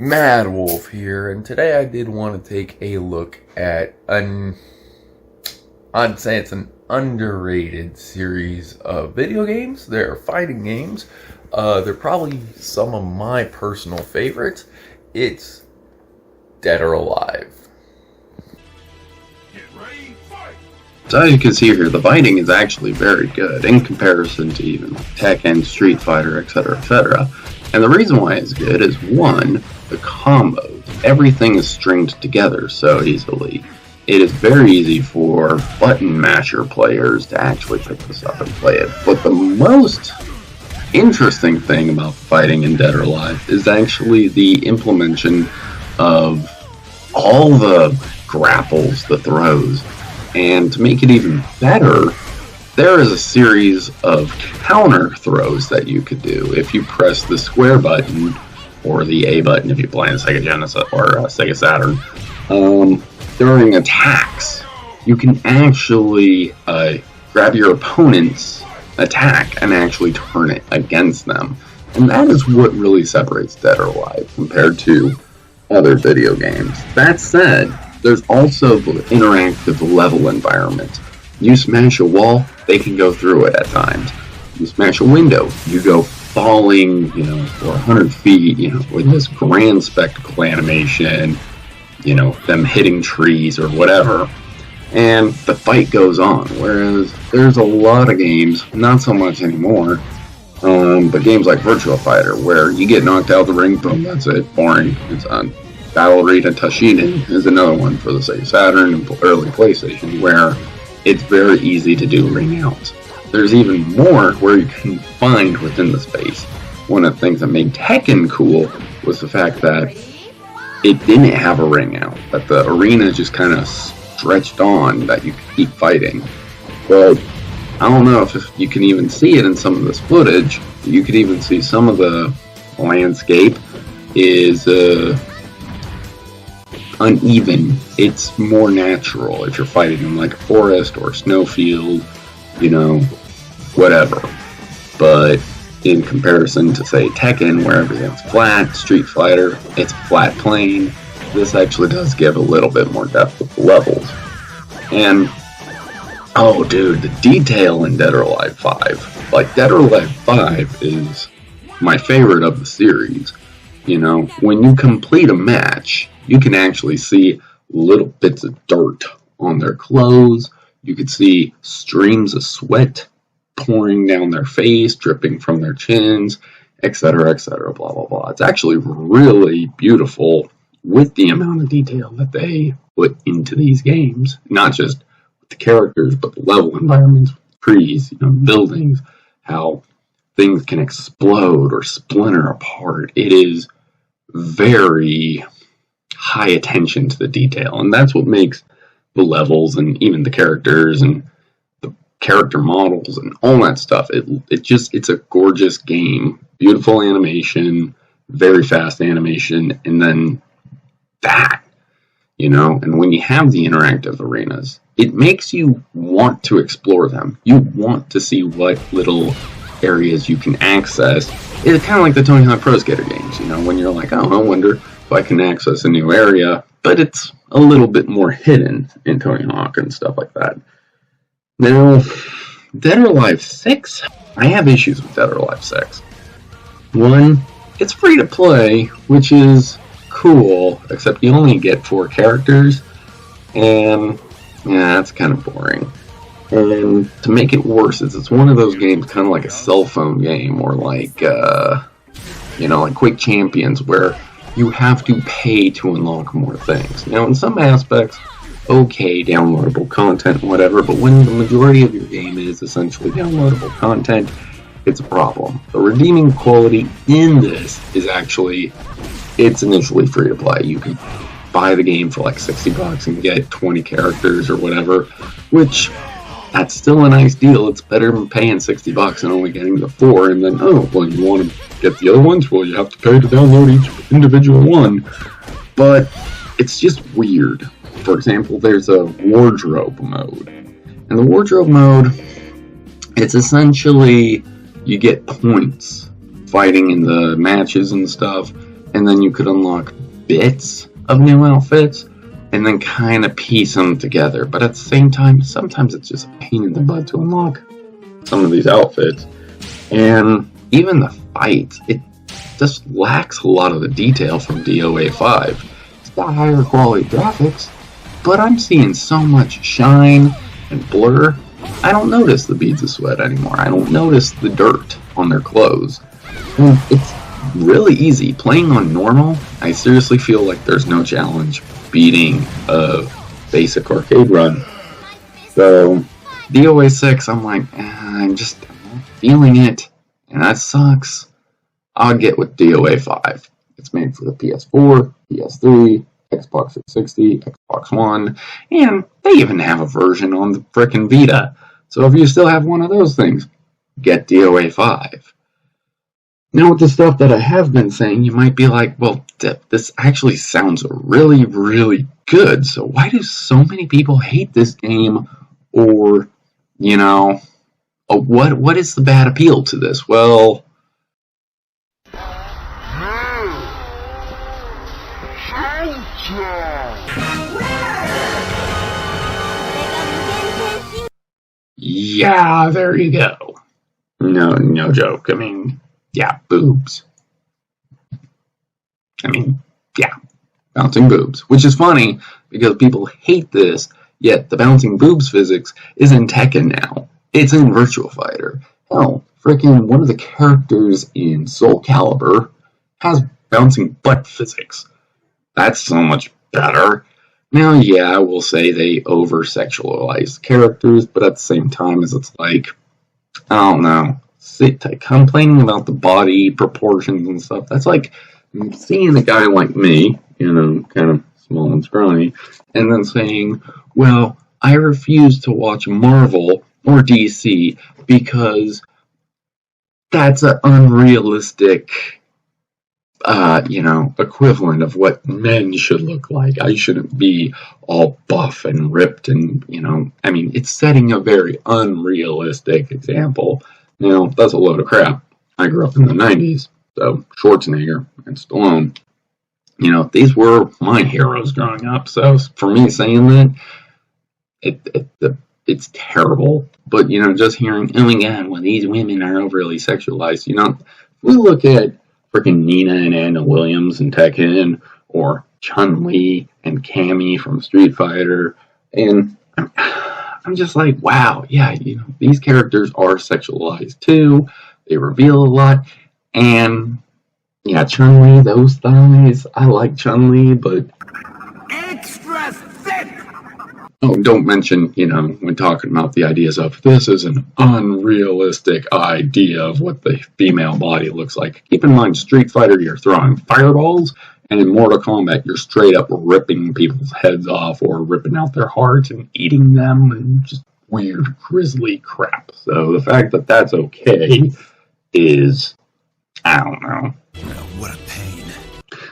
Mad Wolf here, and today I did want to take a look at I'd say it's an underrated series of video games. They're fighting games. They're probably some of my personal favorites. It's Dead or Alive. So as you can see here, the fighting is actually very good in comparison to even Tekken, Street Fighter, etc., etc. And the reason why it's good is, one, the combos. Everything is stringed together so easily. It is very easy for button masher players to actually pick this up and play it. But the most interesting thing about fighting in Dead or Alive is actually the implementation of all the grapples, the throws. And to make it even better, there is a series of counter throws that you could do. If you press the square button, or the A button if you play in Sega Genesis or Sega Saturn, during attacks, you can actually grab your opponent's attack and actually turn it against them. And that is what really separates Dead or Alive compared to other video games. That said, there's also the interactive level environment. You smash a wall, they can go through it at times. You smash a window, you go falling, for 100 feet, with this grand spectacle animation, them hitting trees or whatever. And the fight goes on. Whereas there's a lot of games, not so much anymore, but games like Virtua Fighter, where you get knocked out of the ring, boom, that's it, boring, it's on. Battle Arena Tashiden is another one for the Sega Saturn and early PlayStation, where it's very easy to do ring outs. There's even more where you can find within the space. One of the things that made Tekken cool was the fact that it didn't have a ring out, that the arena just kind of stretched on, that you could keep fighting. But I don't know if you can even see it in some of this footage. You could even see some of the landscape is uneven. It's more natural if you're fighting in like a forest or a snowfield, whatever. But in comparison to, say, Tekken, where everything's flat, Street Fighter, it's flat plane, this actually does give a little bit more depth with the levels. And, oh dude, the detail in Dead or Alive 5. Like, Dead or Alive 5 is my favorite of the series. When you complete a match, you can actually see little bits of dirt on their clothes. You could see streams of sweat pouring down their face, dripping from their chins, etc., etc., blah, blah, blah. It's actually really beautiful with the amount of detail that they put into these games. Not just with the characters, but the level environments, trees, buildings, how things can explode or splinter apart. It is very high attention to the detail, and that's what makes the levels and even the characters and the character models and all that stuff, it's a gorgeous game. Beautiful animation, very fast animation, and then that, and when you have the interactive arenas, it makes you want to explore them. You want to see what little areas you can access. It's kind of like the Tony Hawk Pro Skater games, when you're like, oh, I wonder if I can access a new area, but it's a little bit more hidden in Tony Hawk and stuff like that. Now, Dead or Alive 6, I have issues with Dead or Alive 6. One, it's free to play, which is cool, except you only get 4 characters, and yeah, that's kind of boring. And to make it worse, it's one of those games kind of like a cell phone game, or like, like Quick Champions, where you have to pay to unlock more things. Now, in some aspects, okay, downloadable content, whatever, but when the majority of your game is essentially downloadable content, it's a problem. The redeeming quality in this is actually, it's initially free to play. You can buy the game for like $60 and get 20 characters or whatever, which, that's still a nice deal. It's better than paying $60 and only getting the 4, and then, oh, well, you want to get the other ones? Well, you have to pay to download each individual one. But it's just weird. For example, there's a wardrobe mode. And the wardrobe mode, it's essentially, you get points fighting in the matches and stuff, and then you could unlock bits of new outfits, and then kind of piece them together. But at the same time, sometimes it's just a pain in the butt to unlock some of these outfits. And even the fights, it just lacks a lot of the detail from DOA 5. It's got higher quality graphics, but I'm seeing so much shine and blur, I don't notice the beads of sweat anymore. I don't notice the dirt on their clothes. And it's really easy. Playing on normal, I seriously feel like there's no challenge beating a basic arcade run. So, DOA 6, I'm like, I'm not feeling it, and that sucks. I'll get with DOA 5. It's made for the PS4, PS3, Xbox 360, Xbox One, and they even have a version on the frickin' Vita. So if you still have one of those things, get DOA 5. Now with the stuff that I have been saying, you might be like, well, this actually sounds really, really good, so why do so many people hate this game? Or, what is the bad appeal to this? Well, yeah, there you go. No joke. I mean, yeah, boobs. Bouncing boobs. Which is funny, because people hate this, yet the bouncing boobs physics is in Tekken now. It's in Virtua Fighter. Hell, freaking one of the characters in Soul Calibur has bouncing butt physics. That's so much better. Now, yeah, I will say they over-sexualize characters, but at the same time, it's like, I don't know, complaining about the body proportions and stuff, that's like seeing a guy like me, kind of small and scrawny, and then saying, well, I refuse to watch Marvel or DC because that's an unrealistic equivalent of what men should look like. I shouldn't be all buff and ripped and, it's setting a very unrealistic example. That's a load of crap. I grew up in the 90s, so Schwarzenegger and Stallone, these were my heroes growing up. So for me saying that, it's terrible. But, just hearing, oh my god, well, these women are overly sexualized, we look at freaking Nina and Anna Williams in Tekken, or Chun-Li and Cammy from Street Fighter, and I'm just like, wow, yeah, these characters are sexualized too. They reveal a lot, and yeah, Chun-Li, those thighs, I like Chun-Li, but extra thick! Oh, don't mention, when talking about the ideas of this is an unrealistic idea of what the female body looks like. Keep in mind, Street Fighter, you're throwing fireballs, and in Mortal Kombat, you're straight up ripping people's heads off or ripping out their hearts and eating them, and just weird, grisly crap. So the fact that that's okay is, I don't know. What a pain.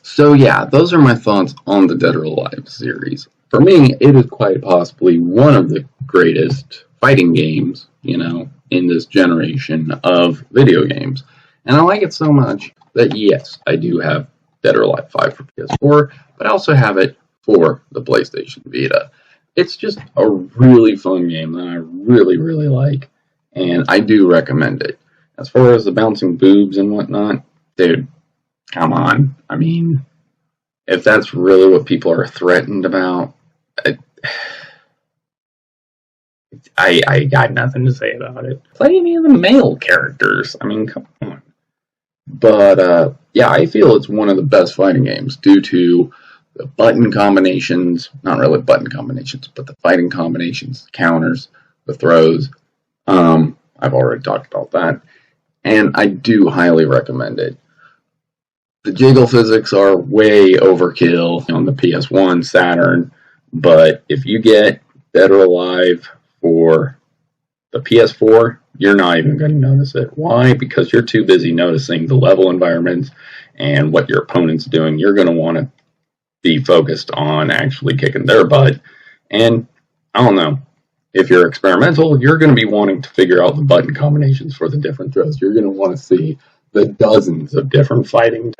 So yeah, those are my thoughts on the Dead or Alive series. For me, it is quite possibly one of the greatest fighting games, in this generation of video games. And I like it so much that, yes, I do have Dead or Alive 5 for PS4, but I also have it for the PlayStation Vita. It's just a really fun game that I really, really like, and I do recommend it. As far as the bouncing boobs and whatnot, dude, come on. I mean, if that's really what people are threatened about, I got nothing to say about it. Play any of the male characters. I mean, come on. But, yeah, I feel it's one of the best fighting games due to the button combinations, not really button combinations, but the fighting combinations, counters, the throws. I've already talked about that. And I do highly recommend it. The jiggle physics are way overkill on the PS1, Saturn, but if you get Dead or Alive for the PS4, you're not even going to notice it. Why? Because you're too busy noticing the level environments and what your opponent's doing. You're going to want to be focused on actually kicking their butt. And I don't know, if you're experimental, you're going to be wanting to figure out the button combinations for the different throws. You're going to want to see the dozens of different fighting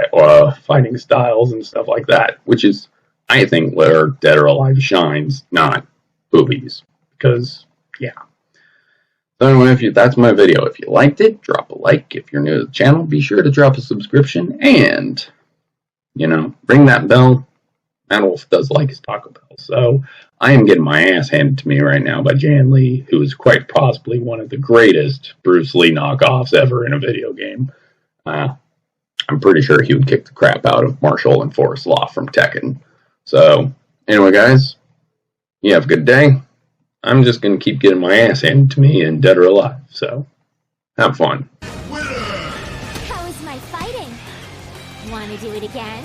styles and stuff like that, which is, I think, where Dead or Alive shines, not boobies. Because, yeah. So anyway, that's my video. If you liked it, drop a like. If you're new to the channel, be sure to drop a subscription. And, ring that bell. Adolf does like his Taco Bell. So I am getting my ass handed to me right now by Jan Lee, who is quite possibly one of the greatest Bruce Lee knockoffs ever in a video game. I'm pretty sure he would kick the crap out of Marshall and Forrest Law from Tekken. So, anyway, guys, you have a good day. I'm just going to keep getting my ass handed to me in Dead or Alive. So, have fun. How was my fighting? Want to do it again?